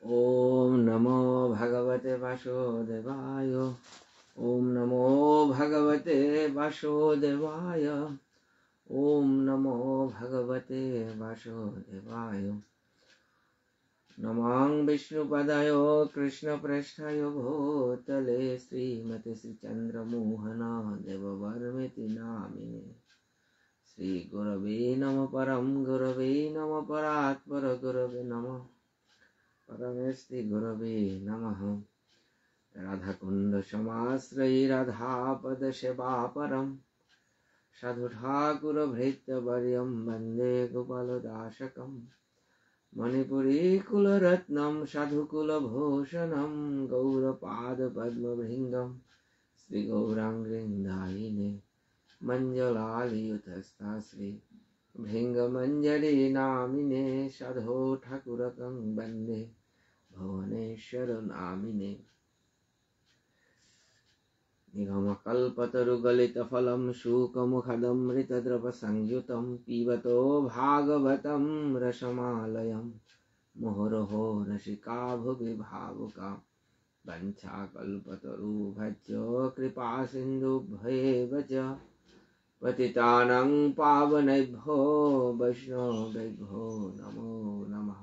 ओम नमो भगवते वासुदेवाय। ओम नमो भगवते वासुदेवाय। ओम नमो भगवते वासुदेवाय। नमः विष्णुपदाय कृष्णप्रेष्ठाय भूतले श्रीमते श्रीचन्द्रमोहन देववर्मेति नामिने। श्रीगुरवे नमः परं गुरवे नमः परात्पर गुरवे नमः परमेष्टि गुरवे नमः। राधाकुंड समाश्रयी राधापद सेवा परम साधु ठाकुर भृत्यवर्यं वन्दे गोपालदासकम्। मणिपुरी कुलरत्नं साधुकुलभूषणं गौरपादपद्मभृङ्गं श्रीगौराङ्गीं मञ्जलालियुतस्था श्री भृङ्गमञ्जरी नामिने साधु ठाकुरकं वन्दे भुवनेश्वर नामिने। निगमकल्पतरुगलितफलं शुकमुखदमृतद्रवसंयुतं पिबतो भागवतं रसमालयं मुहुरहो रसिका भुवि भावुका। वञ्चाकल्पतरुभ्यो कृपासिन्धुभ्येव च पतितानां पावनेभ्यो वैष्णवेभ्यो नमो नमः।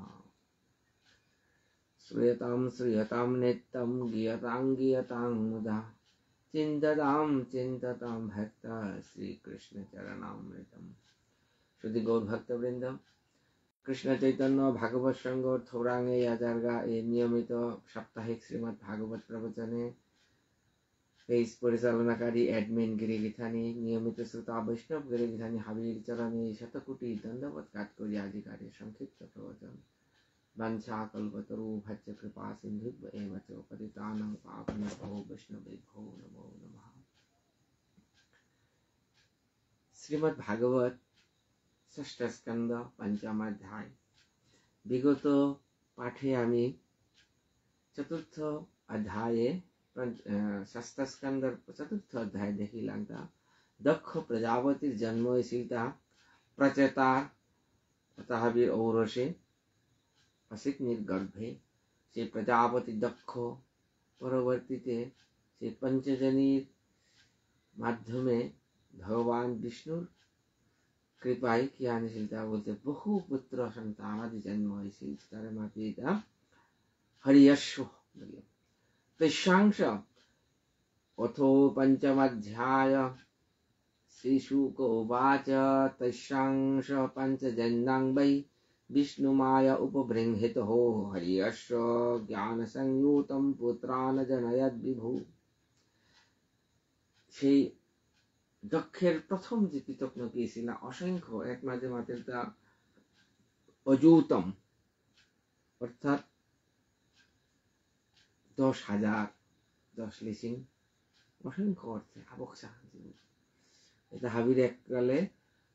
श्रूयतां नित्यं गीयतां मुदा चिंततां भक्ता श्री कृष्ण चरणामृतम। शुद्धि गौर भक्त वृंद, कृष्ण चैतन्य भागवत संघ थोरांगे याजारगा ए नियमित साप्ताहिक श्रीमद् भागवत प्रवचने पेज परिचालनाकारी एडमिन गिरिगिथानी नियमित श्रोता वैष्णव गिरिगिथानी हाबिर चरणे शतकोटि दंडवत काट करी आदि कार्य संक्षिप्त प्रवचन। वंशाकल्पतरुभ्यश्च कृपासिन्धुभ्येव च पतितानां पावनेभ्यो वैष्णवेभ्यो नमो नमः। श्रीमद् भागवत षष्ठ स्कंद पंचम अध्याय। विगत पाठे आमी चतुर्थ अध्याये षष्ठ स्कंद चतुर्थ अध्याय देखिलाम। दक्ष प्रजापतिर जन्म हयेছিল प्रचेता তাহাবীর ঔরসে असिग्निर गर्भे। से प्रजापति दक्ष परवर्तीते से पंचजनीर माध्यमे भगवान विष्णुर कृपाय कि आनेছিল তা বলতে বহু পুত্র সন্তান আদি জন্ম হয়েছিল। তার মাঝে এটা হরিয়শ্ব বলে। তৃতীয়াংশ অথো পঞ্চমাধ্যায়। श्रीशुक उवाच तस्यांश पंचजन्यां वै विष्णुमाया उपबृंहितः हरियश्व ज्ञानसंयुतं पुत्रान् जनयद् विभु। সেই দক্ষের প্রথম যে পিতক নাকি ছিল অসংখ্য এক মাঝে মাত্র তা অযুতম অর্থাৎ 10,000 10,000 অসংখ্য অর্থে আবক্সা। এটা হাবির এককালে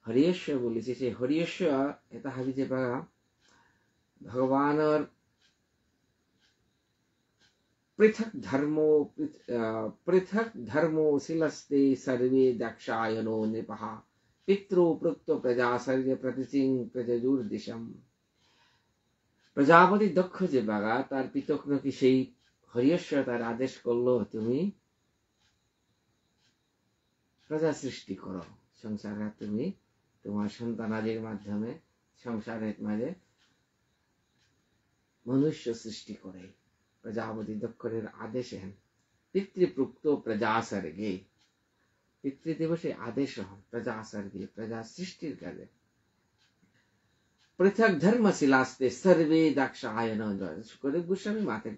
হরিয়শ্ব বলেছে। সেই হরিয়শ্ব এটা হাবি যে ভগবানের পৃথক ধর্মো শিলস্তে সর্বে দক্ষায়নো নৃপঃ পিতৃপ্রুক্ত প্রজাসর্গ প্রতিচিং প্রজজুর্দিশম। প্রজাপতি দক্ষ যে বাগা তার পিতক নাকি সেই হরিয়শ্ব তার আদেশ করলো, তুমি প্রজা সৃষ্টি করো সংসারে, তুমি তোমার সন্তানাদির মাধ্যমে সংসারের মাঝে মনুষ্য সৃষ্টি করে। প্রজাপতি দক্ষের আদেশে পিতৃপ্রুক্ত প্রজাসর্গে, পিতৃদিবসে আদেশ প্রজাসর্গে প্রজা সৃষ্টির কাজে পৃথক ধর্মশীলাস্তে সর্বে দাক্ষায়ন। সুখদেব গোস্বামী মাতের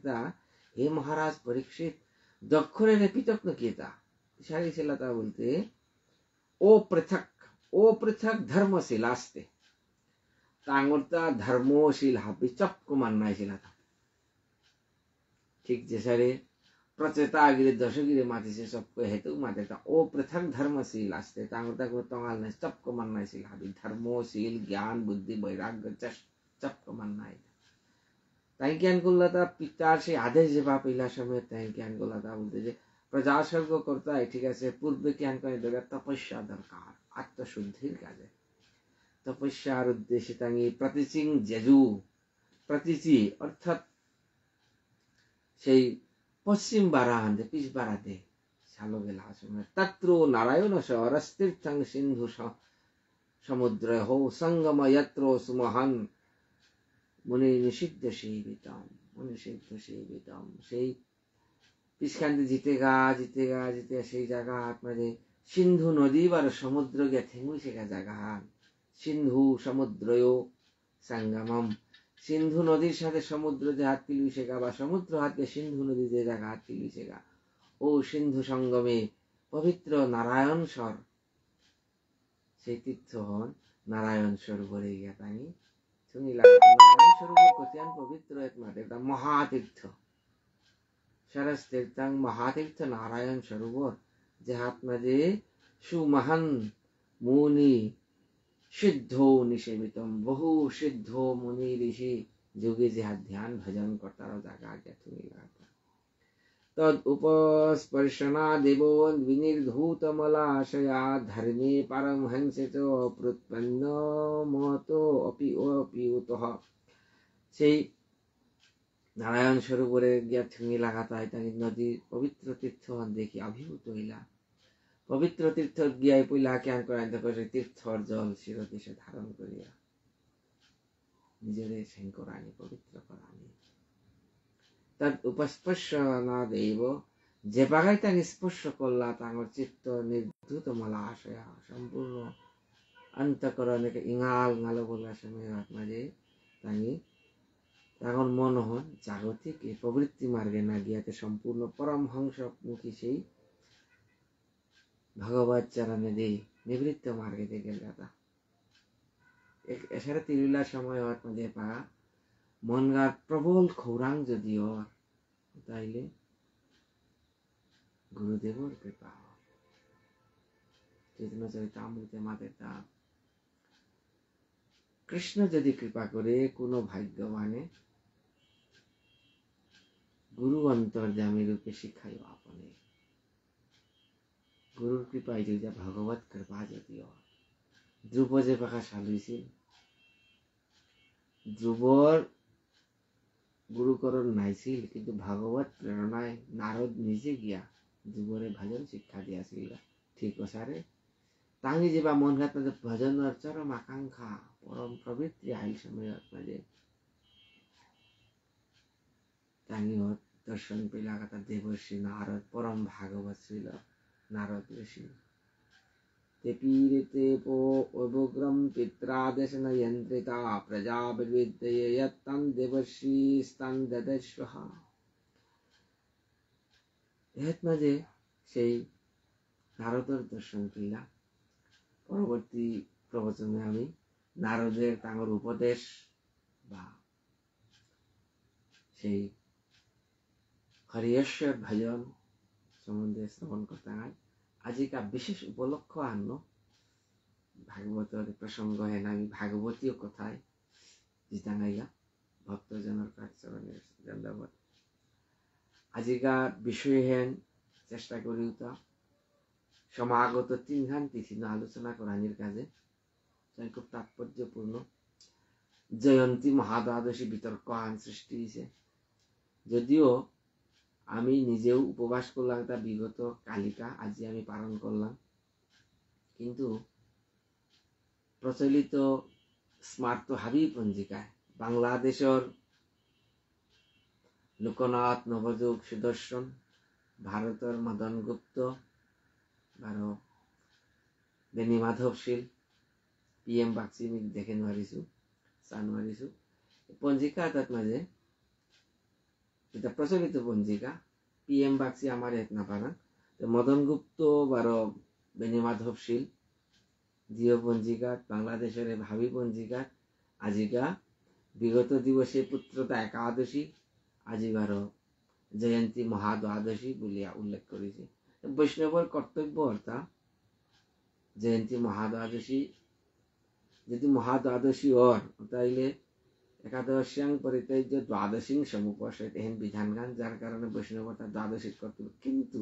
হে মহারাজ পরীক্ষিত, দক্ষরের পিতক নাকি তা ছিল তা বলতে ও পৃথক ধর্মশীলাস্তে তাঙ্গরতা ধর্মশীল হাবি চপক মান্নাইছিল। ঠিক যে সারে প্রচেতা গিরে দশগিরে মাতিছে চপক হেতু মাতে ও পৃথক ধর্মশীল আসতে তাঙ্গরতা কোনো তঙ্গাল নাই চপক মান্নাইছিল হাবি ধর্মশীল জ্ঞান বুদ্ধি বৈরাগ্য চপক মান্নাই। তাই জ্ঞান করলা তা পিতার সেই আদেশ যে বা পিলা সময় তাই জ্ঞান করলা তা বলতে যে প্রজাসর্গ করতে হয়, ঠিক আছে, পূর্বে জ্ঞান করে দরকার তপস্যা দরকার আত্মশুদ্ধির কাজে। তপস্যার উদ্দেশ্যে তাঙ্গি প্রতিচিং জেজু, প্রতিচি অর্থাৎ সেই পশ্চিম বারাহান্তে পিছ বারাতে সালো গেলা আসলে তত্র নারায়ণ সরস্তীর্থং সিন্ধু সমুদ্র হো সঙ্গম যত্র সুমহান মুনি নিষিদ্ধ সেবিতম সেই পিছখান্তে জিতে সেই জায়গা আপনাদের সিন্ধু নদী বার সমুদ্র গিয়া থেঙুইছে গা জায়গা সিন্ধু সমুদ্রয় সঙ্গমম সিন্ধু নদীর সাথে সমুদ্র যে হাত তিলুইছে গা বা সমুদ্র হাতে সিন্ধু নদী যে জায়গা হাত তিলুইছে গা ও সিন্ধু সঙ্গমে পবিত্র নারায়ণ স্বর সেই তীর্থ হন নারায়ণ সরোবরে গিয়া তাই শুনিলা নারায়ণ সরোবর কতিয়ান পবিত্র একমাত্র এটা মহাতীর্থ सरस तीर्थं महातीर्थ नारायण सरोवर जहां मजे सुमहान मुनि सिद्धो निसेवितम बहु सिद्धो मुनि ऋषि जोगी जहाँ ध्यान भजन करता रहो जागा तुम तद उपस्पर्शना देवो विनिर्धूतमलाशया धर्मे परमहंस प्रत्पन्न महतो अपि अपियुतः সেই নারায়ণ সরোবরে গিয়া ঠুঙি লাগাতায় তাই নদীর পবিত্র তীর্থ দেখি অভিভূত হইলা পবিত্র তীর্থ গিয়াই পইলা কেন করে তীর্থর জল শিরদেশে ধারণ করিয়া নিজেরে শঙ্করানি পবিত্র করানি তার উপস্পর্শ না দেব যে বাগাই তাকে স্পর্শ করলা তাঙ্গর চিত্ত নির্ধূত মালা আশয়া সম্পূর্ণ অন্তঃকরণে ইঙাল গালো বলা সময় মাঝে তাঙ্গি তখন মন হন জাগতিক এই প্রবৃত্তি মার্গে না গিয়াতে সম্পূর্ণ পরমহংস মুখী সেই ভগবত চরণে দেই নিবৃত্ত মার্গে দিয়ে গেল দাদা এছাড়া তিরুলার সময় মধ্যে পা মন গার প্রবল খৌরাং যদিও তাইলে গুরুদেবর কৃপা চৈতন্য চরিতামৃতে মাদের দাম কৃষ্ণ যদি কৃপা করে কোনো ভাগ্যবানে গুরু অন্তর্যামী রূপে শিখাই আপনে গুরুর কৃপায় যদি ভগবত কৃপা যদিও ধ্রুব যে পাখা সালুইছিল ধ্রুবর গুরুকরণ নাইছিল কিন্তু ভগবত প্রেরণায় নারদ নিজে গিয়া ধ্রুবরে ভজন শিক্ষা দিয়াছিল ঠিক ওসারে তাঙ্গি যেবা মন ঘাত ভজনের চরম আকাঙ্ক্ষা পরম প্রবৃত্তি আইল সময় মাঝে তাঙ্গি দর্শন পেলা কথা দেবর্ষি নারদ পরম ভাগবত ছিল নারদ ঋষি তেপীরিতে পো অবগ্রম পিত্রাদেশন যন্ত্রিতা প্রজা বিবিদ্যয়ে যত্তং দেবর্ষি স্তং দদস্বহ এত মাঝে সেই নারদের দর্শন পেলা পরবর্তী প্রবচনে আমি নারদের তাঙ্গর উপদেশ বা সেই হরিশ্বর ভজন সম্বন্ধে শ্রবণ করতে হয় আজিকা বিশেষ উপলক্ষ আন্ন ভাগবতের প্রসঙ্গ হেন আমি ভাগবতীয় কথায় জিতাঙ্গাইয়া ভক্তজনের চরণের দণ্ডবত আজিকা বিষয় হেন চেষ্টা করি তা সমাগত তিনখান তিথি আলোচনা করানির কাজে খুব তাৎপর্যপূর্ণ জয়ন্তী মহাদ্বাদশী বিতর্ক আইন সৃষ্টি হয়েছে যদিও আমি নিজেও উপবাস করলাম তা বিগত কালিকা আজি আমি পালন করলাম কিন্তু প্রচলিত স্মার্ত হাবি পঞ্জিকায় বাংলাদেশের লোকনাথ নবযুগ সুদর্শন ভারতের মদন গুপ্ত বারো বেনি মাধবশীল PM বাক্সি দেখে নোৱাৰিছো চান নোৱাৰিছো পঞ্জিকা এটাত মাঝে এটা প্রচলিত পঞ্জিকা PM বাক্সি আমার এক নাপানা মদন গুপ্ত বারো বেনি মাধবশীল জিও পঞ্জিকা বাংলাদেশের ভাবি পঞ্জিকা আজিকা বিগত দিবসে পুত্রতা একাদশী আজি বারো জয়ন্তী মহাদ্বাদশী বলিয়া উল্লেখ করেছে বৈষ্ণবর কর্তব্য অর্থাৎ জয়ন্তী মহাদ্বাদশী যদি মহাদ্বাদশী ওর তাইলে একাদশ্যাং পরিত্যাজ্য দ্বাদশীং সমুপসেত এহেন বিধান গান যার কারণে বৈষ্ণবতা দ্বাদশী কর্তব্য কিন্তু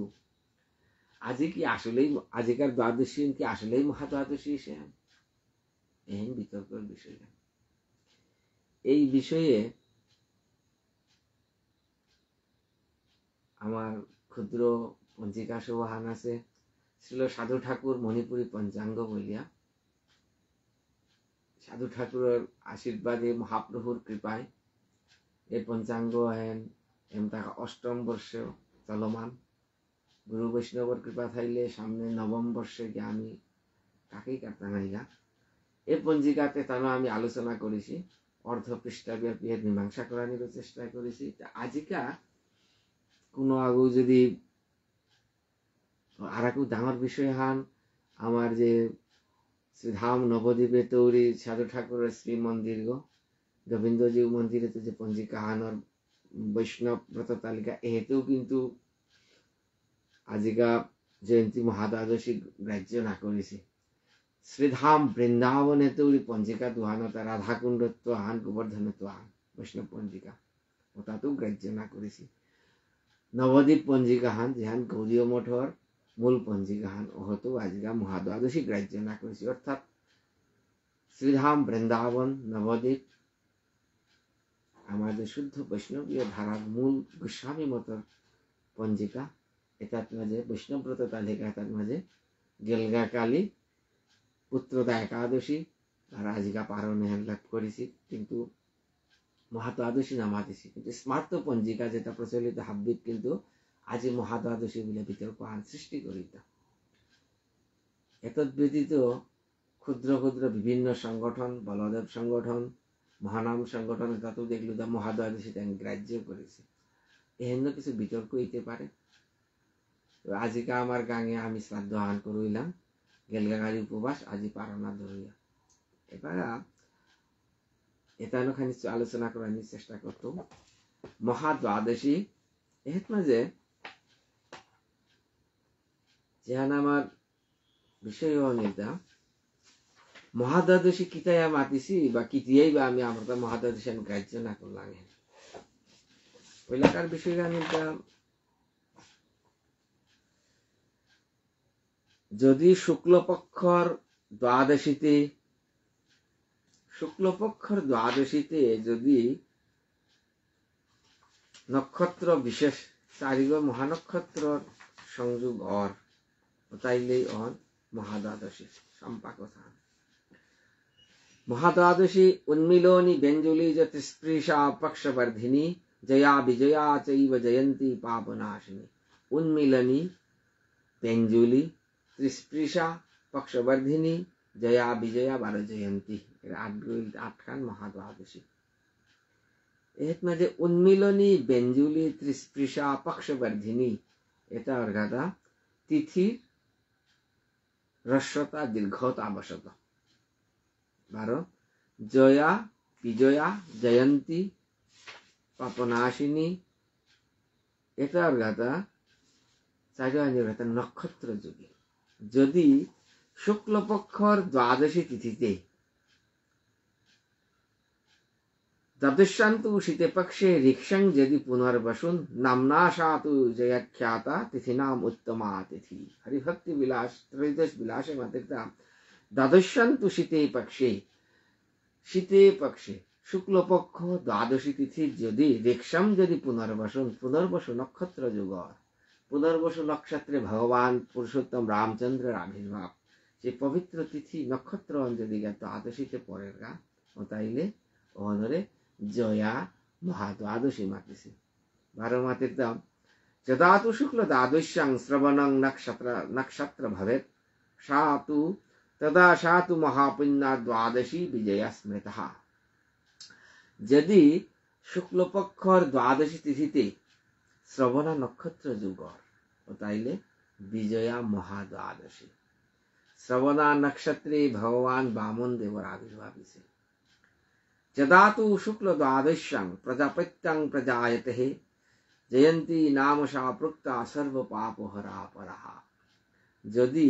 আজি কি আসলেই আজিকার দ্বাদশী কি আসলেই মহাদ্বাদশী সে এহেন বিতর্কের বিষয় এই বিষয়ে আমার ক্ষুদ্র পঞ্জিকা সুবাহান আছে ছিল সাধু ঠাকুর মণিপুরী পঞ্চাঙ্গ বলিয়া। সাধু ঠাকুরের আশীর্বাদে মহাপ্রভুর কৃপায় এই পঞ্চাঙ্গ এমতা অষ্টম বর্ষে চলমান। গুরু বৈষ্ণবর কৃপা থাইলে সামনে নবম বর্ষে গিয়ে আমি কাকেই কাটতে নাইলা। এই পঞ্জিকাতে তানো আমি আলোচনা করেছি, অর্ধ পৃষ্ঠাব্যাপী এর মীমাংসা করার চেষ্টা করেছি। আজিকা কোনো আগু যদি আর একটু ডাঙর বিষয় হান, আমার যে শ্রীধাম নবদ্বীপে তৈরি সাধু ঠাকুরের শ্রী মন্দির গোবিন্দজি মন্দিরে যে পঞ্জিকা হানর বৈষ্ণব ব্রত তালিকা এতেও কিন্তু আজিকা জয়ন্তী মহাদ্বাদশী গ্রাহ্য না করেছি। শ্রীধাম বৃন্দাবনে তৈরি পঞ্জিকা দুহানতা রাধাকুণ্ডত্ব আহান গোবর্ধনত্ব আহান বৈষ্ণব পঞ্জিকা ওটাতেও গ্রাহ্য না করেছি। নবদ্বীপ পঞ্জিকা হান যেহান গৌরীয় মঠর মূল পঞ্জিকা হান ওহতেও আজিকা মহাদ্বাদশী গ্রাহ্য না করেছি। অর্থাৎ শ্রীধাম বৃন্দাবন নবদ্বীপ আমাদের শুদ্ধ বৈষ্ণবীয় ধারার মূল গোস্বামী মতর পঞ্জিকা। এটার মাঝে বৈষ্ণব্রত তালিকা, এটার মাঝে গেলগা কালী পুত্রদা একাদশী আর আজিকা পারণে লাভ করেছি, কিন্তু মহাদ্বাদশী নামাতেছি। কিন্তু স্মার্ত পঞ্জিকা যেটা প্রচলিত হাব্বিক কিন্তু আজি মহাদ্বাদশী বলে বিতর্ক আন সৃষ্টি করিত। এতদ ব্যতীত ক্ষুদ্র ক্ষুদ্র বিভিন্ন সংগঠন, বলদেব সংগঠন, মহানাম সংগঠন, তাতেও দেখলো মহাদ্বাদশী গ্রাহ্য করেছে। এহেন কিছু বিতর্ক হইতে পারে। আজিকা আমার গাঙে আমি শ্রাদ্ধ আহান করইলাম গেলগাগারি উপবাস আজি পারনা ধরিয়া। এবার এটা খানি আলোচনা করার চেষ্টা করতো। মহাদ্বাদশী এহেত মাঝে যেহান আমার বিষয় নেতা মহাদ্বাদশী কিতাই মাতিছি বা কিতিয়াই বা আমি আমার মহাদ্বাদশী আমি গ্রাহ্য না করলাম। ওইলাকার বিষয় আমি যদি শুক্লপক্ষর দ্বাদশীতে যদি নক্ষত্র বিশেষ চারিগ মহানক্ষত্র সংযোগ তাইলেই মহাদ্বাদশী সম্পাকথা। মহাদ্বাদশী উন্মিলনী ব্যঞ্জলি ত্রিস্পৃশা পক্ষবর্ধিনী জয়া বিজয়া চৈব জয়ন্তী পাপনাশিনী। উন্মিলনী ব্যঞ্জলি ত্রিস্পৃশা পক্ষবর্ধিনী জয়া বিজয়া 12 জয়ন্তী, এর 8 খান মহাদ্বাদশী। এর মাঝে উন্মিলনী ব্যঞ্জলি ত্রিস্পৃশা পক্ষবর্ধিনী এটা অর্ঘাতা তিথি হ্রস্বতা দীর্ঘতা বসত 12। জয়া বিজয়া জয়ন্তী পাপনাশিনী এটা অর্ঘাতা নক্ষত্র যুগে। যদি শুক্লপক্ষর দ্বাদশী তিথিতে দ্বাদশান্তু শীতে পক্ষে ঋক্ষং যদি পুনর্বসুন নামনাশাতু জয়াখ্যাতা তিথি নাম উত্তমা তিথি। হরিভক্তি বিলাস ত্রয়োদশ বিলাসে মাতৃতা দ্বাদশান্তু শীতে পক্ষে শুক্লপক্ষ দ্বাদশী তিথি যদি ঋক্ষম যদি পুনর্বসু নক্ষত্র যুগ, পুনর্বসু নক্ষত্রে ভগবান পুরুষোত্তম রামচন্দ্রের আবির্ভাব, যে পবিত্র তিথি নক্ষত্র যদি দ্বাদশীতে পরের গা তাইলে অনরে জয়া মহাদ্বাদশী মাতিছে 12 মাতের দাম। যদা তু শুক্ল দ্বাদশ্যাং শ্রবণং নক্ষত্র ভবেৎ সা তু মহাপুণ্যা দ্বাদশী বিজয়া স্মৃতা। যদি শুক্লপক্ষর দ্বাদশী তিথিতে শ্রবণা নক্ষত্র যুগ তাইলে বিজয়া মহাদ্বাদশী। শ্রবণা নক্ষত্রে ভগবান বামন দেবর আবির্ভাব হইছে। যদা তু শুক্ল দ্বাদশ্যাং প্রজাপত্যং প্রজায়তে জয়ন্তী নাম সা প্রক্তা সর্ব পাপহরা পরাহা। যদি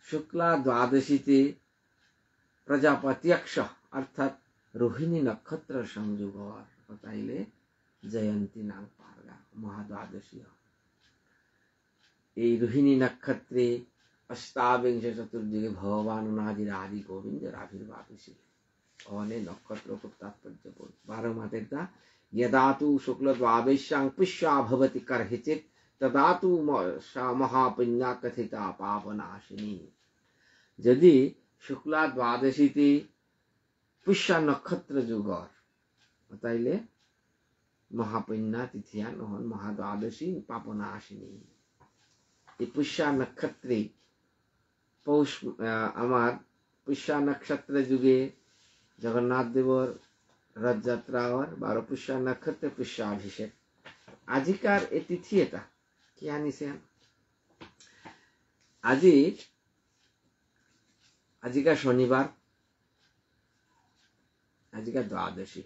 শুক্লা দ্বাদশীতে প্রজাপত্যক্ষ অর্থাৎ রোহিণী নক্ষত্র সংযোগ তাইলে জয়ন্তী নাম পারগা মহাদ্বাদশী। এই রোহিণী নক্ষত্রে অষ্টাবিংশ চতুর্যুগে ভগবান অনাদির আদি গোবিন্দের আবির্ভাব হয়েছিল। অনেক নক্ষত্র খুব তাৎপর্যপূর্ণ। 12 মাতের তা यदा तु शुक्ल द्वादश्यां पुष्या भवति कर्हिचित् तदा तु महापुण्या कथिता पापनाशिनी। যদি শুক্লা দ্বাদশীতে পুষ্যা নক্ষত্র যুগর তাইলে মহাপুণ্যা তিথিয়া নহন মহাদ্বাদশী পাপনাশিনী। এই পুষ্যা নক্ষত্রে পৌষ আমার পুষ্যা নক্ষত্র যুগে জগন্নাথ দেবর রথযাত্রা আর 12 পুষ্যা নক্ষত্রে পুষ্যাভিষেক। আজিকার এই তিথি এটা কি আনিছে আজিকা শনিবার, আজিকা দ্বাদশী।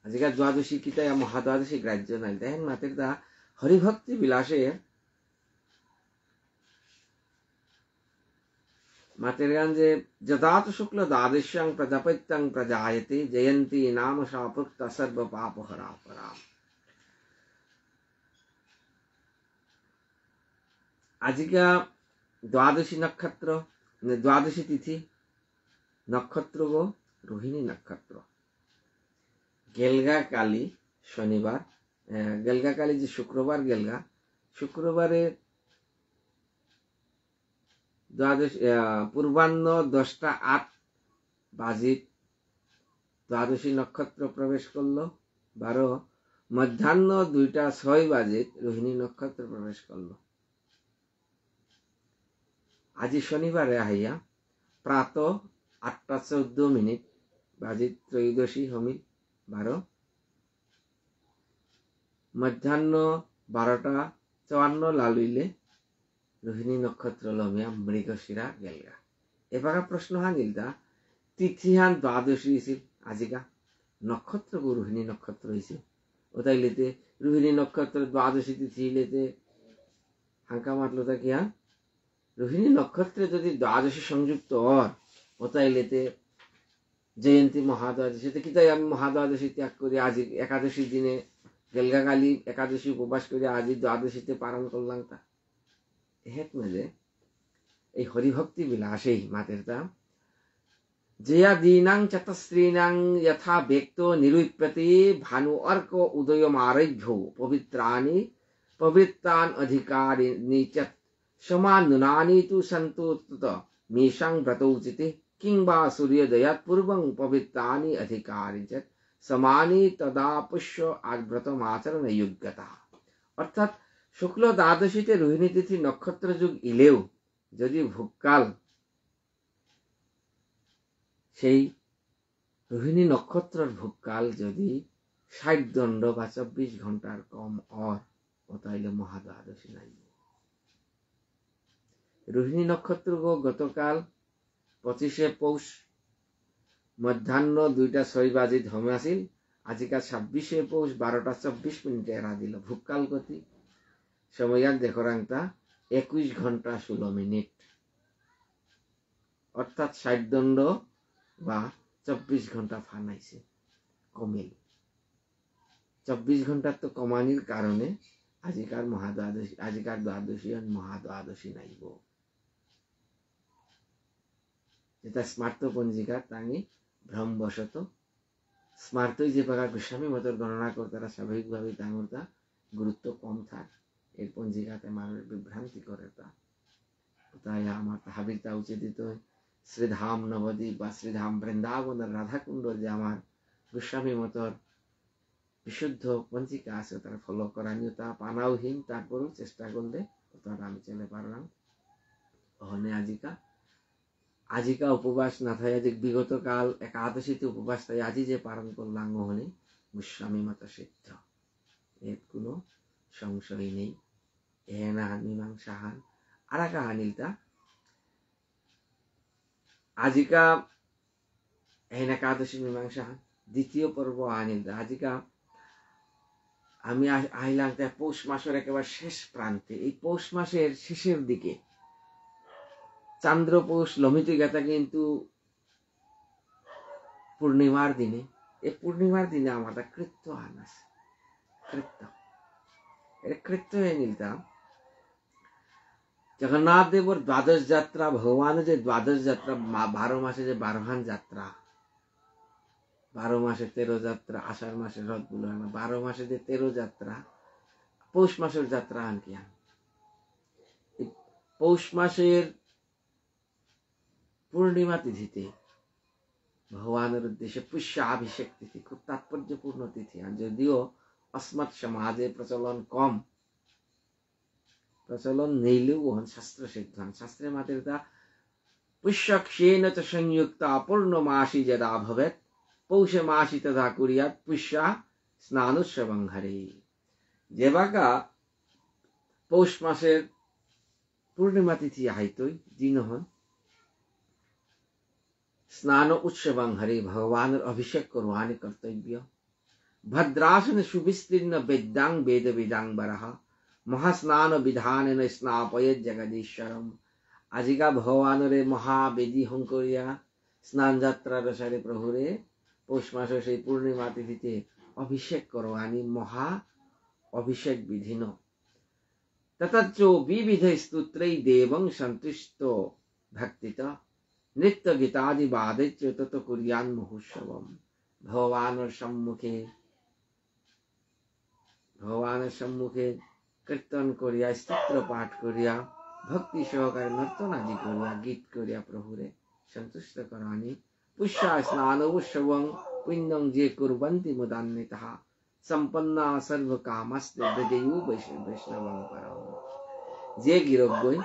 আজিকা দ্বাদশী কিতা মহাদ্বাদশী গ্রাহ্য নাই দেখেন মাতের দা হরিভক্তি বিলাসে মাতের গান যে যদাত শুক্ল দ্বাদশ্যাং প্রজাপত্যং প্রজায়তে জয়ন্তী নাম সাপুক্ত সর্ব পাপ হরা পরা। আজিকা দ্বাদশী নক্ষত্র দ্বাদশী তিথি নক্ষত্র গো রোহিণী নক্ষত্র। গেলগা কালী শনিবার, গেলগা কালী যে শুক্রবার গেলগা, শুক্রবারে দ্বাদশ পূর্বাহ্ন 10:08 বাজিত দ্বাদশী নক্ষত্র প্রবেশ করলো। 12 মধ্যাহ্ন 2:06 বাজিত রোহিণী নক্ষত্র প্রবেশ করলো। আজি শনিবারে আইয়া প্রাত 8:14 বাজিত ত্রয়োদশী হমিল 12 মধ্যাহ্ন 12:54 লালুইলে রোহিণী নক্ষত্র লমিয়া মৃগশিরা গেলগা। এবার প্রশ্ন হাঙ্গিলতা তিথিহান দ্বাদশী হয়েছিল আজিকা নক্ষত্র গো রোহিণী নক্ষত্র হয়েছে ও তাইলেতে রোহিণী নক্ষত্র দ্বাদশী তিথি হইলেতে হাঙ্কা মাতলো তা কি রোহিণী নক্ষত্রে যদি দ্বাদশী সংযুক্ত হর ও তাইলেতে জয়ন্তী মহাদ্বাদশীতে কি তাই আমি মহাদ্বাদশী ত্যাগ করি আজি একাদশীর দিনে গেলগা কালী একাদশী উপবাস করে আজি দ্বাদশীতে পালন করলাম তা হেত মেলে এই হরিভক্তি বিলাসেই মাতের তা জয়া দীনাং চতস্ত্রীনাং যথা ব্যক্ত নিরুপ্যতে ভানু অর্ক উদয়মারভ্য পবিত্রানি পবিত্রান অধিকারিণী চ সমানুনানি তু সন্তু তত মেষাং ব্রতৌচিতে কিংবা সূর্যোদয়াৎ পূর্বং পবিত্রানি অধিকারিণী চ সমানি তদা পুষ্য ব্রতমাচরণ যোগ্যতা। অর্থাৎ শুক্ল দ্বাদশীতে রোহিণী তিথি নক্ষত্র যুগ ইলেও যদি ভোগকাল সেই রোহিণী নক্ষত্রের ভোগকাল যদি 60 দণ্ড বা 24 ঘন্টার কম অর ও তাইলে মহাদ্বাদশী নাই। রোহিণী নক্ষত্র গতকাল 25শে পৌষ মধ্যাহ্ন 2:06 বাজিত হমে আসিল। আজিকাল 26শে পৌষ 12:24 এরা দিল ভোগকাল গতি সময়াত দেখরাংতা 21 ঘন্টা 16 মিনিট অর্থাৎ 60 দণ্ড বা 24 ঘন্টা ফানাইছে কমিল। 24 ঘন্টার তো কমানির কারণে আজিকার মহাদ্বাদশী আজিকার দ্বাদশী মহাদ্বাদশী নাইব। যেটা স্মার্ত পঞ্জিকা তাঙ্গি ভ্রমবশত স্মার্তই যে প্রকার গোস্বামী মতের গণনা করে তারা স্বাভাবিকভাবে তাঙ্গর তা গুরুত্ব কম থাক এর পঞ্জিকাতে মানুষ বিভ্রান্তি করে তা তাই আমার ভাবিতা উচিত শ্রীধাম নবদ্বীপ বা শ্রীধাম বৃন্দাবনের রাধাকুণ্ড যে আমার গোস্বামী মতর বিশুদ্ধ পঞ্জিকা আছে তার ফলো করা নিয়ে তা পানাওহীন তারপরেও চেষ্টা করলে তারা আমি চলে পারলাম। ওখানে আজিকা উপবাস না থাই আজি বিগত কাল একাদশীতে উপবাস তাই আজি যে পালন করলাম ওখানে গোস্বামী মত সিদ্ধ এর কোনো সংশয় নেই। এনা মীমাংসাহান আর কাহানিলটা আজিকা এন একাদশী মীমাংসাহান দ্বিতীয় পর্ব আনিলটা আজিকা আমি আইলাম পৌষ মাসের একেবারে শেষ প্রান্তে। এই পৌষ মাসের শেষের দিকে চান্দ্রপৌষ লমিত গেতা কিন্তু পূর্ণিমার দিনে এই পূর্ণিমার দিনে আমার কৃত্য আন আছে কৃত্য হয়ে নিলতাম জগন্নাথ দেবর দ্বাদশ যাত্রা ভগবানের যে দ্বাদশ যাত্রা 12 মাসে যে 12হান যাত্রা 12 মাসে 13 যাত্রা, আষাঢ় মাসে রথ বুলায় না, 12 মাসে যে 13 যাত্রা, পৌষ মাসের যাত্রা আনকি আন। পৌষ মাসের পূর্ণিমা তিথিতে ভগবানের উদ্দেশ্যে পুষ্যাভিষেক তিথি, খুব তাৎপর্যপূর্ণ তিথি। আর যদিও অস্মাৎ সমাজে প্রচলন কম, প্রচলন নেইলেও শাস্ত্র সিদ্ধান্ত, শাস্ত্রের মাতৃতা পুষ্যক্ষেন চ সংযুক্তা পূর্ণমাসী যদা ভবেত পৌষে মাসি তথা কুরিয়াত পুষ্যা স্নানোৎসবং হরে। যে বাকা পৌষ মাসের পূর্ণিমা তিথি আইতই দিনহন স্নান উৎসবং হরে, ভগবানের অভিষেক করवानी কর্তব্য। ভদ্রাসন সুবিস্তীর্ণ বেদাং বেদ বেদাং বরহ মহাস্নান বিধানেন স্নাপয়েৎ জগদীশ্বরম। আজিকা ভগবানরে মহাবেদী হংকরিয়া স্নান যাত্রার সারে প্রভুরে পৌষ মাসের সেই পূর্ণিমা তিথিতে অভিষেক করवानी মহা অভিষেক বিধিন। ততচ বিবিধ স্তোত্রৈ দেবং সন্তুষ্ট ভক্তিত নৃত্য গীতাদি বাদেচ্চ তত কুরিয়ান মহোৎসবম। ভগবানের সম্মুখে কীর্তন করিয়া, স্তোত্র পাঠ করিয়া, ভক্তি সহকারে নর্তন আদি করিয়া, গীত করিয়া প্রভুরে সন্তুষ্ট করवानी পুষ্যা স্নান উৎসবং পুণ্যং যে কুর্বন্তি মুদান্বিতাঃ সম্পন্না সর্ব কামস্তে বেদেয়ু বৈষ্ণবং পরম। যে গিরজ্ঞই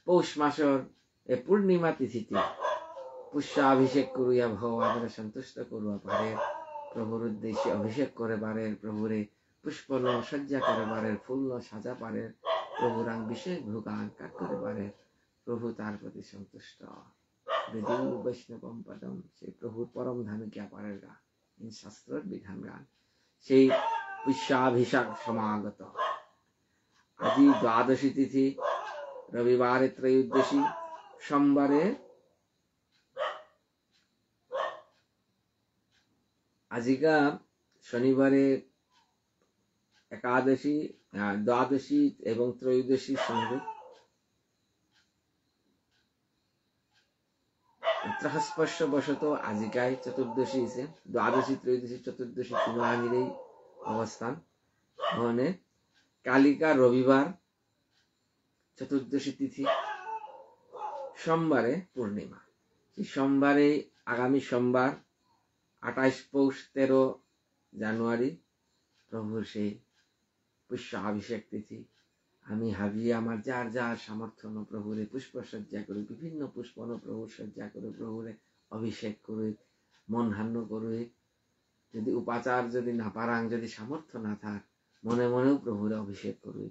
পৌষ মাসের এ পূর্ণিমা তিথিতে পুষ্যাভিষেক করিয়া ভগবানের সন্তুষ্ট করবা পারে, প্রভুর উদ্দেশ্যে অভিষেক করে পারে, প্রভুরে পুষ্পল সজ্জা করে পারে, ফুল সাজা পারে, প্রভুরাং বিশেষ ভোগান কাট করে পারে, প্রভু তার প্রতি সন্তুষ্ট। বেদেয়ু বৈষ্ণবং পদম, সেই প্রভুর পরম ধামে গিয়া পারে গা, শাস্ত্রের বিধান গান। সেই পুষ্যাভিষেক সমাগত। আজি দ্বাদশী তিথি, রবিবারে ত্রয়োদশী, সোমবারে আজিকা শনিবারে একাদশী, দ্বাদশী এবং ত্রয়োদশীর সঙ্গে ত্রহস্পর্শ বশত আজিকায় চতুর্দশী এসে দ্বাদশী ত্রয়োদশী চতুর্দশী তিনহানির অবস্থান মানে কালিকা রবিবার চতুর্দশী তিথি, সোমবারে পূর্ণিমা। সোমবারে আগামী সোমবার 28 পৌষ 13 জানুয়ারি প্রভুর সেই পুষ্যাভিষেক তিথি। আমি হাবিয়ে আমার যার যার সামর্থ্য প্রভুরে পুষ্প সজ্জা করে, বিভিন্ন পুষ্প প্রভুর সজ্জা করে প্রভুরে অভিষেক করে, মন হান্য করে, যদি উপাচার যদি না পারাং, যদি সামর্থ্য না থাক, মনে মনেও প্রভুরে অভিষেক করবে।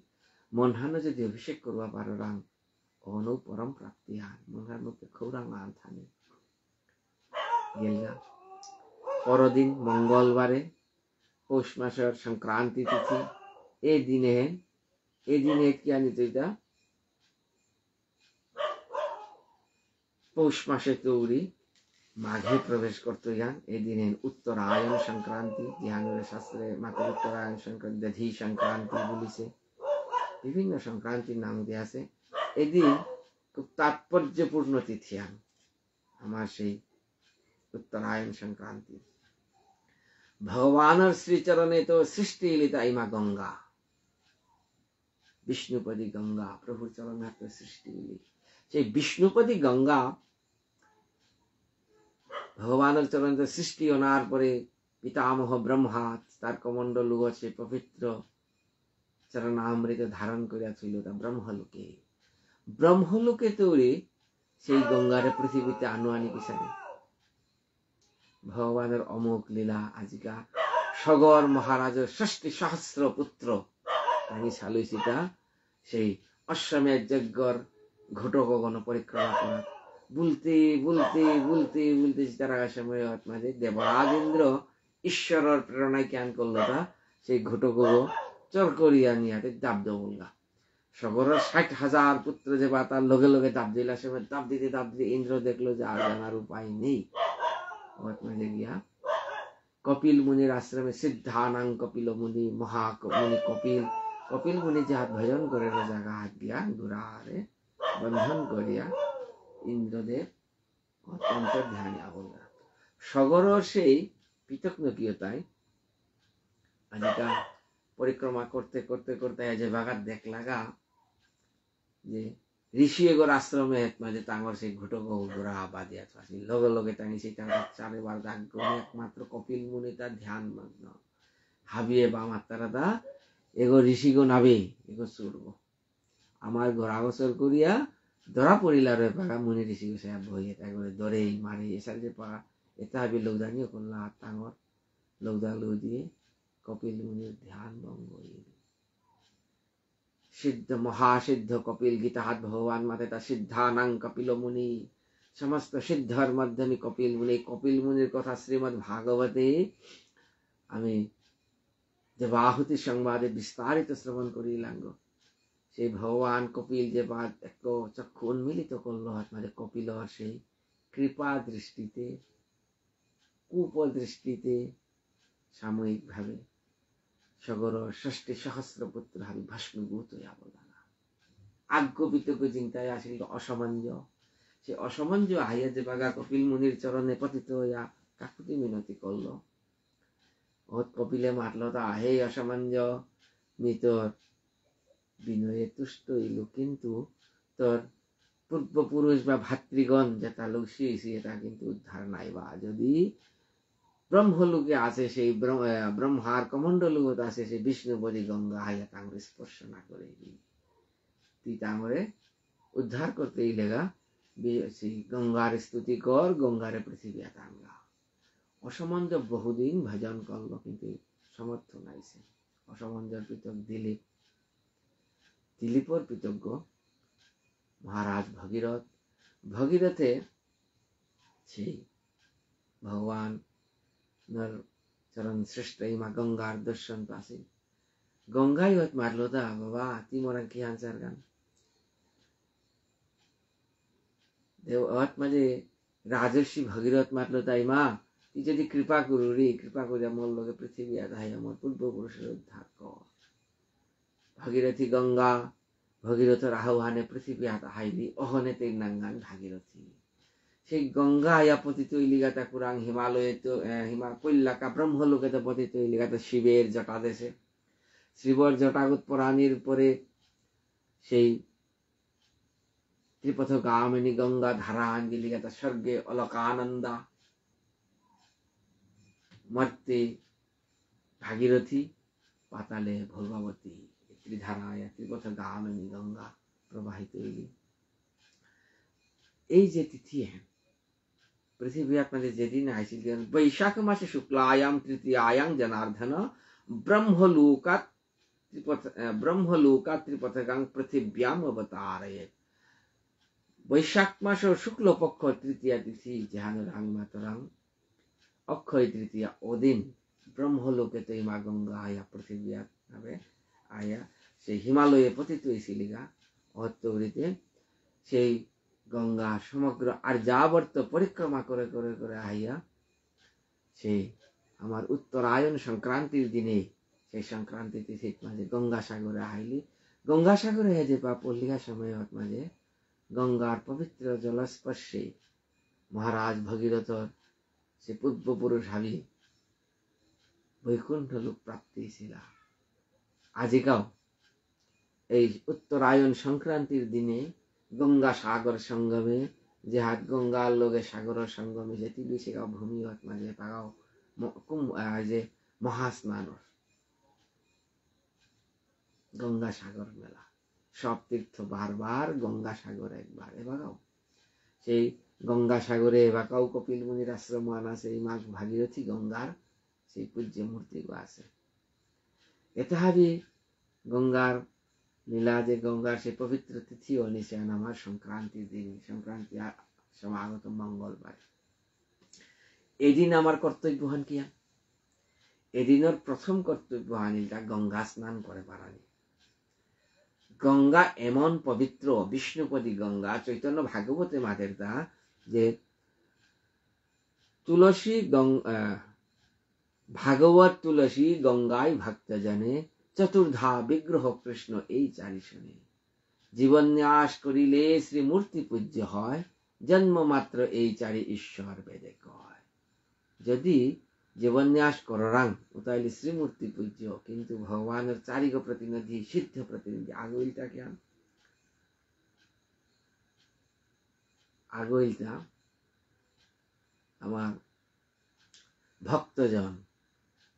মন হান্য যদি অভিষেক করবা পারো রাং অনু পরম প্রাপ্তি আন, মন হান্য খৌরাং আন থানে গেলা। পরদিন মঙ্গলবারে পৌষ মাসের সংক্রান্তি তিথি। এই দিনে কি আনিত এটা পৌষ মাসে তৌরি মাঘে প্রবেশ করতে যান। এই দিনে উত্তরায়ণ সংক্রান্তি, জ্ঞানের শাস্ত্রে মাত্র উত্তরায়ণ সংক্রান্তি, দধি সংক্রান্তি বলিছে, বিভিন্ন সংক্রান্তির নাম দিয়ে আছে। এদিন খুব তাৎপর্যপূর্ণ তিথি আমার সেই উত্তরায়ণ সংক্রান্তি। ভগবানের শ্রীচরণে তো সৃষ্টি লিতা ইমা গঙ্গা, বিষ্ণুপদী গঙ্গা, প্রভুর চরণে সৃষ্টি মিলি। সেই বিষ্ণুপদী গঙ্গা ভগবানের চরণে সৃষ্টি অনার পরে পিতামহ ব্রহ্মা তার কমণ্ডল আছে পবিত্র চরণামৃত ধারণ করিয়াছিল তা ব্রহ্মলোকে। ব্রহ্মলোকে তৈরি সেই গঙ্গারে পৃথিবীতে আনুয়ানিক হিসাবে ভগবানের অমোঘ লীলা। আজিকা সগর মহারাজের 60,000 পুত্র আমি সালুসিতা সেই অশ্বমেধ যজ্ঞর ঘটকগণ পরিক্রমা করা বলতে বলতে বলতে বলতে তারা সময় মাঝে দেবরাজ ইন্দ্র ঈশ্বরের প্রেরণায় জ্ঞান করলো তা সেই ঘটক চর করিয়া নিয়াতে দাব দৌলগা। সগরের 60,000 পুত্র যে বা তার লগে লগে দাব দিলা, সময় দাব দিতে ইন্দ্র দেখলো যে আর জানার উপায় নেই। মাঝে গিয়া কপিল মুনির আশ্রমে সিদ্ধানাং কপিল মুনি মহামুনি কপিল মুনি যে ভজন করে জায়গা হাত দিয়া গুড়ারে বন্ধন করিয়া ইন্দ্রদেব অত্যন্ত ধ্যানে আবদ্ধ। সগর সেই পিতকনকীয়তায় আজিকা পরিক্রমা করতে করতে করতে যে বাগাত দেখ লাগা যে ঋষি এগোর আশ্রমে মানে তাঙ্গর সেই ঘুটক গোড়া বাদিয়া আছে লগে লগে টাঙি সেই চারিবার দাগ একমাত্র কপিল মুনি তার ধ্যান মগ্ন হাবিয়ে বা মাত্রারা দা এগো ঋষিগো নাবে এগো চুরব আমার ঘর আগসর করিয়া ধরা পড়িলা রে পাগা মুনি ঋষিগো সে বইয়ে তারপরে দরে মারি এসার যে পাগা এটা হাবি লৌদানিও করলা তাঙ্গর লৌদা লৌ দিয়ে কপিল মুনির ধ্যান ভঙ্গ হয়ে সিদ্ধ মহাসিদ্ধ কপিল গীতাহাত ভগবান মাতা সিদ্ধানাং কপিল মুনি সমস্ত সিদ্ধর মাধ্যমে কপিল মুনির কথা শ্রীমদ ভাগবতে আমি দেবাহুতি সংবাদে বিস্তারিত শ্রবণ করিলাম। সেই ভগবান কপিল যে বাদ এক চক্ষু উন্মিলিত করল মানে কপিলর সেই কৃপা দৃষ্টিতে কুপদৃষ্টিতে সাময়িক ভাবে সগর ষষ্ঠী সহস্র পুত্র হাবি ভস্মীভূত হইয়া বলানা আজ্ঞবিতজ্ঞ চিন্তায় আসিল অসমঞ্জ সে অসমঞ্জ হাইয়া যে বাগা কপিল মুনির চরণে পতিত হইয়া কাকুতি মিনতি করল ওত কপিলে মারল তা হে অসমঞ্জ মি তোর বিনয়ে তুষ্ট হইল কিন্তু তোর পূর্বপুরুষ বা ভাতৃগণ যেটা লোক শিয়েছি এটা কিন্তু উদ্ধার নাই বা যদি ব্রহ্মলোকে আছে সেই ব্রহ্মার কমণ্ডলুগত আছে সেই বিষ্ণুপদী গঙ্গা হাইয়া তাঙ্গরে স্পর্শ না করে তুই তাঙ্গরে উদ্ধার করতে লেগা সেই গঙ্গার স্তুতি কর গঙ্গারে পৃথিবী তাঙ্গা অসমঞ্জ বহুদিন ভজন করলো কিন্তু সমর্থ নাইছে অসমঞ্জর পৃথক দিলীপর কৃতজ্ঞ মহারাজ ভগীরথে সেই ভগবান চরণ শ্রেষ্ঠ ইমা গঙ্গার দর্শন পাশে গঙ্গাই হত মারলো দা বাবা তি মরা কি আনসার গান দেব হত মাঝে রাজর্ষি ভগীরথ মারলো তাই মা তুই যদি কৃপা করু রে কৃপা করে আমার লোকে পৃথিবী আদায় আমার পূর্বপুরুষের উদ্ধার কর ভাগীরথী গঙ্গা ভগীরথর আহ্বানে পৃথিবী হাইলি অহনে তের নাঙ্গান ভাগীরথী সেই গঙ্গা আয়া পতিত ইলিগাতা কুরাং হিমালয়ে তো কৈলাকা ব্রহ্মলোকে তো পতিত ইলিগাতা শিবের জটা দেশে শিবর জটাগত পরাণীর পরে সেই ত্রিপথ গামিনী গঙ্গা ধারা আঞ্জলিগাতা স্বর্গে অলকানন্দা মর্তে ভাগীরথী পাতালে ভগবতী ত্রিধারায় ত্রিপথ গামিনী গঙ্গা প্রবাহিত হইলি এই যে তিথি হ্যাঁ পৃথিবী আপনাদের যেদিন আইছিল বৈশাখ মাসে শুক্লায়াম তৃতীয়ায়াং জনার্দন ব্রহ্মলোকা ত্রিপথগাং পৃথিব্যাম অবতারয়েৎ বৈশাখ মাস শুক্লপক্ষ তৃতীয়া তিথি যাহান রাং মাতরাং অক্ষয় তৃতীয়া ওদিন ব্রহ্মলোকে তো মা গঙ্গা আয়া পৃথিবী আয়া সেই হিমালয়ে পতিত হয়েছিলিগা অহত্তরিতে সেই গঙ্গা সমগ্র আর্যাবর্ত পরিক্রমা করে করে করে আইয়া সেই আমার উত্তরায়ণ সংক্রান্তির দিনে সেই সংক্রান্তি তিথিত মাঝে গঙ্গাসাগরে আইলি গঙ্গাসাগরে যে পা পল্লিকা সময় মাঝে গঙ্গার পবিত্র জলস্পর্শে মহারাজ ভগীরথর সে পূর্বপুরুষ হাবি বৈকুণ্ঠ লোক প্রাপ্তি ছিল আজিকাও এই উত্তরায়ণ সংক্রান্তির দিনে গঙ্গা সাগর সঙ্গমে যে হাত গঙ্গার লোকে সাগর সঙ্গমে যে তিলি সেগাও ভূমি মাঝে পাগাও যে মহাস্নান গঙ্গা সাগর মেলা সব তীর্থ বারবার গঙ্গা সাগর একবার এবাগাও সেই গঙ্গা সাগরে এবাকাও কপিল মুনির আশ্রম আছে এই মা ভাগীরথী গঙ্গার সেই পূজ্য মূর্তি আছে এটা হাবি গঙ্গার লীলা যে গঙ্গার সেই পবিত্র তিথি অনিশান আমার সংক্রান্তির দিন সংক্রান্তি সমাগত মঙ্গলবার এদিন আমার কর্তব্য হন কি এদিনের প্রথম কর্তব্য আনিলটা গঙ্গা স্নান করে পারানি গঙ্গা এমন পবিত্র বিষ্ণুপদী গঙ্গা চৈতন্য ভাগবতে মাদের তা যে তুলসী ভাগবত তুলসী গঙ্গায় ভক্ত জানে চতুর্ধা বিগ্রহ কৃষ্ণ এই চারি শনে জীবন ন্যাস করিলে শ্রীমূর্তি পূজ্য হয় জন্ম মাত্র এই চারি ঈশ্বর বেদে কয় যদি जीवन्यास कररां उताइली श्रीमूर्ति पूज्य किंतु भगवान चारिगो प्रतिनिधि सिद्ध प्रतिनिधि आगोइलता क्या आगोइलता हमार भक्तजन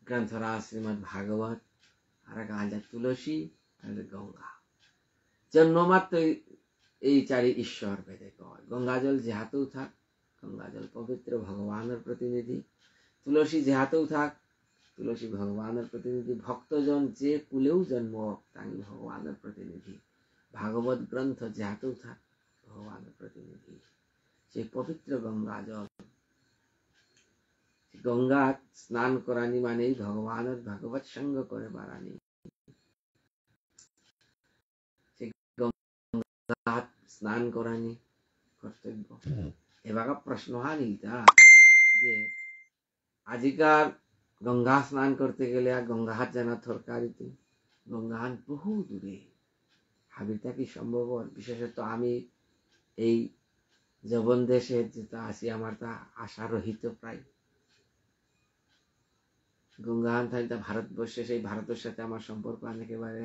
ग्रंथराज श्रीमद् भागवत আর গাঁজা তুলসী আর গঙ্গা জন্মমাত্র এই চারি ঈশ্বর ভেদে কয় গঙ্গাজল যে হাতেও থাক গঙ্গাজল পবিত্র ভগবানের প্রতিনিধি তুলসী যে হাতেও থাক তুলসী ভগবানের প্রতিনিধি ভক্তজন যে কুলেও জন্ম তাই ভগবানের প্রতিনিধি ভাগবত গ্রন্থ যে হাতেও থাক ভগবানের প্রতিনিধি সেই পবিত্র গঙ্গাজল গঙ্গা স্নান করানি মানেই ভগবানের ভাগবত সঙ্গ করে বাড়ানি স্নান করানি কর্তব্য এবার প্রশ্ন হানিটা যে আজিকার গঙ্গা স্নান করতে গেলে আর গঙ্গা হাত জানা দরকারিতে গঙ্গা হাত বহু দূরে হাবিটা কি সম্ভব বিশেষত আমি এই যবন দেশে যেটা আছি আমার তা আশা রহিত প্রায় গঙ্গাহান থাকতে ভারতবর্ষে সেই ভারতের সাথে আমার সম্পর্ক একেবারে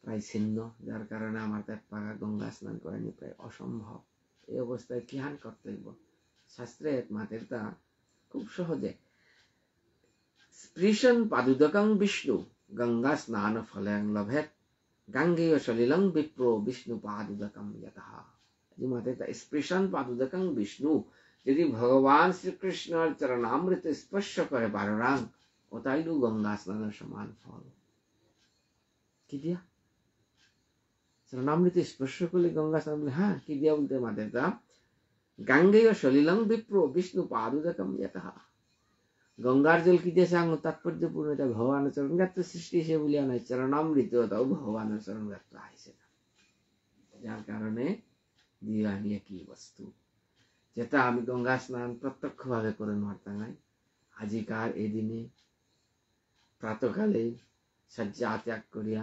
প্রায় ছিন্ন যার কারণে আমার এক পাকা গঙ্গা স্নান করেনি প্রায় অসম্ভব এই অবস্থায় কি হান কর্তব্য শাস্ত্রে মাতের তা খুব সহজে স্পৃশন পাদুদকং বিষ্ণু গঙ্গা স্নান ফলেং লভেত গাঙ্গেয় সলিলং বিপ্র বিষ্ণু পাদুদকং যতঃ মাতের তা স্পৃশন পাদুদকং বিষ্ণু যদি ভগবান শ্রীকৃষ্ণের চরণামৃত স্পর্শ করে বাররাং ওটাইলু গঙ্গা স্নানের সমান ফল কি দিয়া চরণামৃত স্পর্শ করলে গঙ্গা স্নান বলে হ্যাঁ কি দিয়া বলতে মাদের তা গাঙ্গেয় সলিলং বিপ্র বিষ্ণু পাদুদকং যতঃ গঙ্গার জল কি দিয়ে সাঙ্গ তাৎপর্যপূর্ণ এটা ভগবানের চরণ গাত্র সৃষ্টি সে বলিয়া নাই চরণামৃত তাও ভগবানের চরণ গাত্র আইসে যার কারণে দিয়া নিয়ে কি বস্তু যেটা আমি গঙ্গা স্নান প্রত্যক্ষ ভাবে করে মারতাঙ্গাই আজিকার এই দিনে প্রাতকালে শয্যা ত্যাগ করিয়া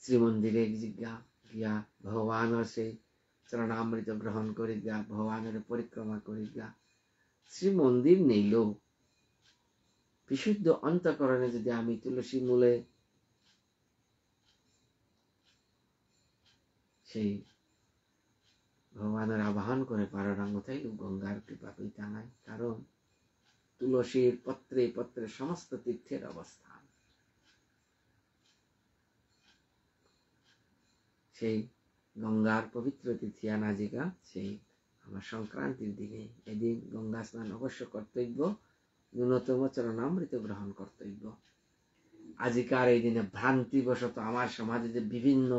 শ্রীমন্দিরে জিজ্ঞা গিয়া ভগবানের সেই চরণামৃত গ্রহণ করি গিয়া ভগবানের পরিক্রমা করি গিয়া শ্রীমন্দির নেইল বিশুদ্ধ অন্তঃকরণে যদি আমি তুলসী মূলে সেই ভগবানের আবাহন করে পাররাং ওঠাই গঙ্গার কৃপা পেতাঙ্গাই কারণ তুলসীর পত্রে পত্রে সমস্ত তীর্থের অবস্থান সেই গঙ্গার পবিত্র তিথি আনাজিকা সেই আমার সংক্রান্তির দিনে এদিন গঙ্গা স্নান অবশ্য কর্তব্য ন্যূনতম চরণামৃত গ্রহণ কর্তব্য আজিকার এই দিনে ভ্রান্তিবশত আমার সমাজে যে বিভিন্ন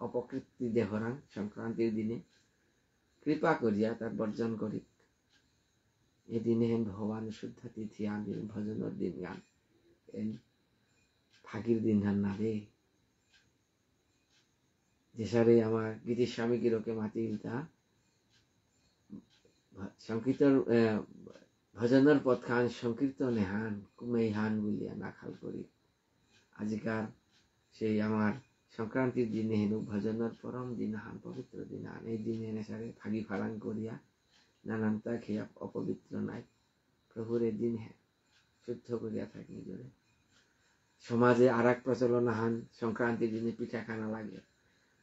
অপকৃতি দেহরাং সংক্রান্তির দিনে কৃপা করিয়া তার বর্জন করি এদিনে ভগবান শুদ্ধ তিথি আনিল ভজনের দিন গান ফাঁকির দিন গান না রে যে সারে আমার গীতির স্বামী কিরকে মাতিলতা সংকীর্তন ভজনের পথ খান সংকীর্তনে হান কুমেই হান বলিয়া না খাল করি আজিকার সেই আমার সংক্রান্তির দিনে হেনু ভজনের পরম দিন হান পবিত্র দিন হান এই দিনে এনে সারে ফাঁকি ফালাং করিয়া নানানটা খেয়া অপবিত্র নাই প্রভুর এই দিন হ্যাঁ শুদ্ধ করিয়া থাকি নিজরে সমাজে আর এক প্রচলন হান সংক্রান্তির দিনে পিঠা খানা লাগে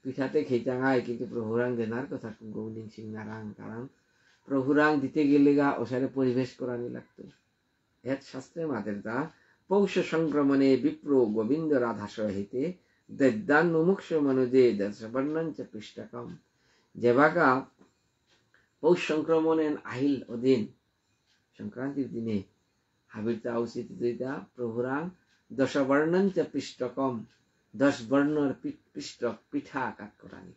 পিঠাতে খেইতাঙায় কিন্তু প্রভুরাং দেনার কথা গৌনিং সিং নারাং কারণ প্রভুরাং দিতে গেলে গা ওসারে পরিবেশ করানি লাগতো এর শাস্ত্রে মাদের তা পৌষ সংক্রমণে বিপ্র গোবিন্দ রাধা সহিতে দৈদ্যান মুমুক্ষ মনুদে দশবর্ণঞ্চ পৃষ্ঠকম যেবাকা পৌষ সংক্রমণের আহিল অদিন সংক্রান্তির দিনে হাবিরতা উচিত দুইটা প্রভুরাং দশবর্ণঞ্চ পৃষ্ঠকম 10 বর্ণর পৃষ্ঠক পিঠা কাট করানি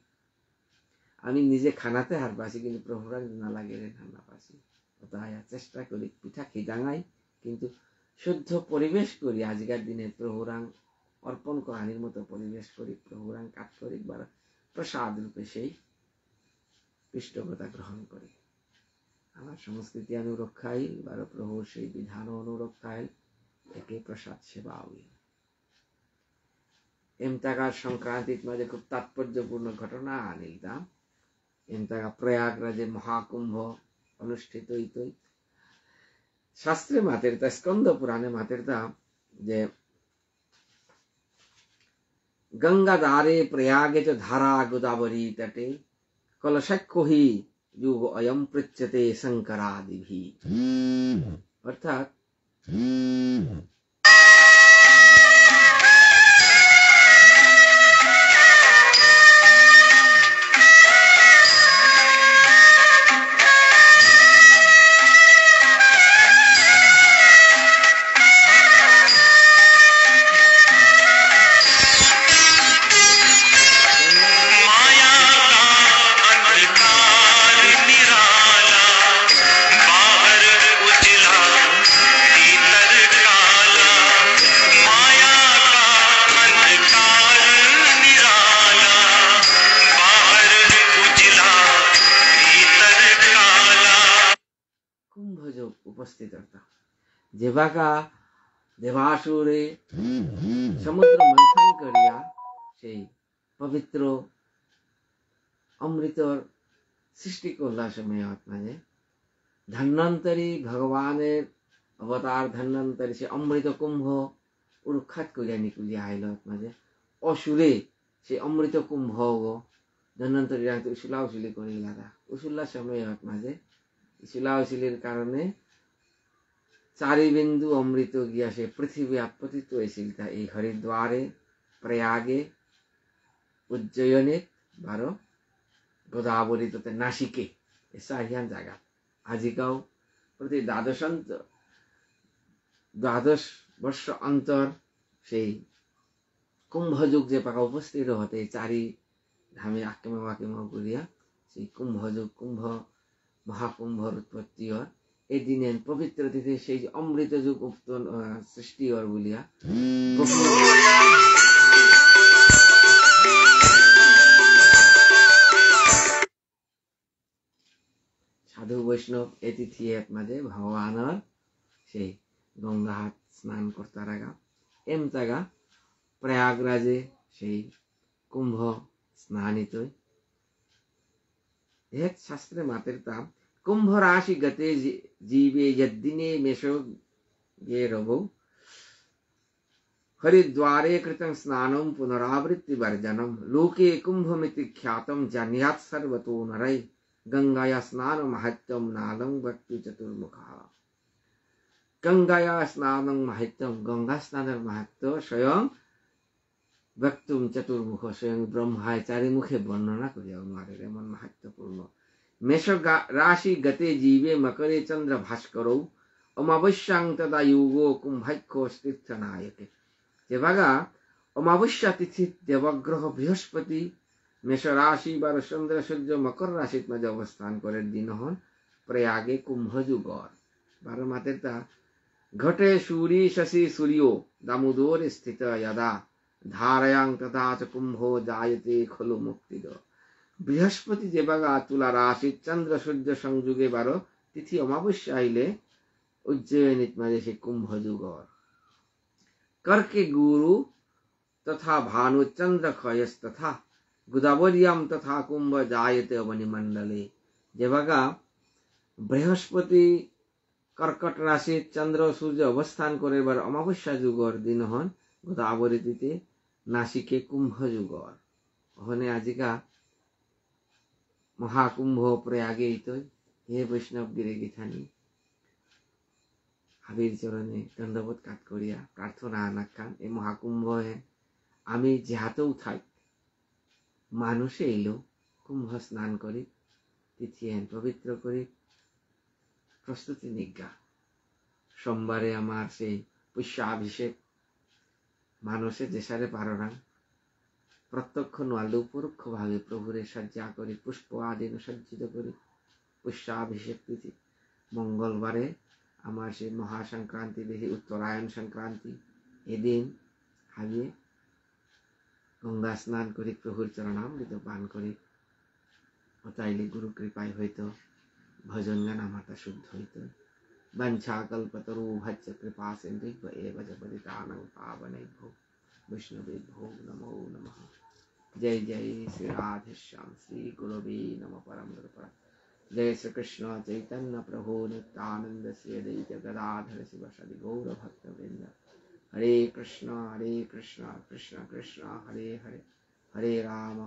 আমি নিজে খানাতে হার পাচ্ছি কিন্তু প্রভুরাং না লাগে রে না পাচ্ছি তাই চেষ্টা করি পিঠা খিদাঙাই কিন্তু শুদ্ধ পরিবেশ করি আজকের দিনে প্রভুরাং অর্পণ করানির মতো পরিবেশ করি প্রভুরাং কাট করি বা প্রসাদ রূপে সেই পৃষ্ঠকতা গ্রহণ করি আমার সংস্কৃতি অনুরক্ষাই বা প্রভুর সেই বিধান অনুরক্ষাই একে প্রসাদ সেবা হই এমতাকার সংক্রান্তির মাঝে খুব তাৎপর্যপূর্ণ ঘটনা আনিলতাম এমতাকা প্রয়াগরাজে মহাকুম্ভ অনুষ্ঠিত হইতই शास्त्रे मातेरता स्कंद पुराणे मातेरता जे गंगा दारे प्रयागे च धारा गोदावरी तटे कलशक्को ही युग अयम पृच्छते शंकरादिभि। अर्थात उपस्थित रहता जेबाका देवासुरे समुद्र मंथन करिया সেই পবিত্র অমৃতর সৃষ্টি করলা সময়ত মানে ধন্বন্তরী ভগবানের অবতার ধন্বন্তরী সে অমৃত কুম্ভ উৎখাত করিয়া নিকুলিয়া আইল মাঝে অসুরে সে অমৃত কুম্ভ ধন্বন্তরী রাতে উসুলা উসুলি করিলা উসুল্লা সময়ত মাঝে উসুলা উসুলির কারণে চারিবিন্দু অমৃত গিয়া সে পৃথিবী আপতিত হয়েছিল তা এই হরিদ্বারে প্রয়াগে উজ্জয়নে বারো গোদাবরী তথা নাসিকে সাহিয়ান জায়গা আজিকাও প্রতি দ্বাদশ বর্ষ অন্তর সেই কুম্ভযুগ যে পাকা উপস্থিত হতে চারি ধামে আক্কেমা ওয়াকিমা করিয়া সেই কুম্ভযুগ কুম্ভ মহাকুম্ভর উৎপত্তি হয় এই দিনে পবিত্র তিথি সেই অমৃত যুগ সৃষ্টি হয় বলিয়া সাধু বৈষ্ণব এই তিথি এক মাঝে ভগবানের সেই গঙ্গা হাত স্নান করতে রাগা এম জায়গা প্রয়াগরাজে সেই কুম্ভ স্নানিত এক শাস্ত্রে মাতের তাম कुंभ राशि गते जीवे यद्दिने मेषो ये रवौ हरिद्वारे कृतं स्नानं पुनरावृत्ति वर्जनं लोके कुंभमिति ख्यातं जानीयात् सर्वतो नरै गंगाया स्नान महत्वं नालं वक्तु चतुर्मुखः। गंगाया स्नान महत्वं गंगा स्नान महत्व स्वयं वक्तुं चतुर्मुख स्वयं ब्रह्माय चारिमुखे वर्णना करिया मारे मन महत्वपूर्ण मेष राशि गते जीवे मकरे चंद्र भास्करौ अमावस्यां तदा युगो कुंभैक्यो तीर्थ नायके जे बघा अमावस्या तिथीत देवग्रह बृहस्पती मेष राशि बार चंद्र सूर्य मकर राशीत मध्ये अवस्थान करे दिन हन प्रयागे कुंभयुगर बार मातेता घटे सूरी शशि सूर्यो दामोदर स्थित यदा धारयां तथा च कुंभो जायते खलु मुक्तिद बृहस्पति जे बागा तुला राशि चंद्र सूर्य संयुगे बारो तिथि अमावस्या आइले उज्जयनित माजे से कुंभयुगर करके गुरु तथा भानु चंद्र खयस तथा गोदावरीयां तथा कुंभ जायते अवनि मंडले जे बागा बृहस्पति कर्कट राशि चंद्र सूर्य अवस्थान करे बार अमावस्या युगर दिन हन गोदावरी तीते नासिके कुंभयुगर ओहने आजिका महाकुंभ प्रयागे हे वैष्णव गिरे गीथानी हाबिर चरणे दंडवत काट करिया प्रार्थना आनाखान ए महाकुंभ है आमी जेहातो थाई मानुषे एलो कुंभ स्नान करी तिथि पवित्र करी प्रस्तुति निज्ञा सोमवारे आमार से पुष्याभिषेक मानुषे जेसारे पारना प्रत्यक्ष नालू परोक्ष भावे प्रभुरे सज्जा करी पुष्प आदि सज्जित करी पुष्याभिषेक तिथि मंगलवारे आमार से महासंक्रांति देखी उत्तरायण संक्रांति एदिन हाबिए गंगा स्नान करी प्रभुर चरणामृत पान करी अताइले गुरु कृपाय हयतो भजन गान आमाता शुद्ध हयतो वंशा कल्पतरुभ्यश्च कृपा सिन्धुभ्य एव च पतितानां पावनेभ्यो वैष्णवेभ्यो नमो नमः। जय जय श्री राधेश्याम श्री गुरवे नमः परम गुरुपरा जय श्री कृष्ण चैतन्य प्रभु नित्यानंद श्री अद्वैत गदाधर शिवसदि गौर भक्त वृंद। हरे कृष्ण कृष्ण कृष्ण हरे हरे, हरे राम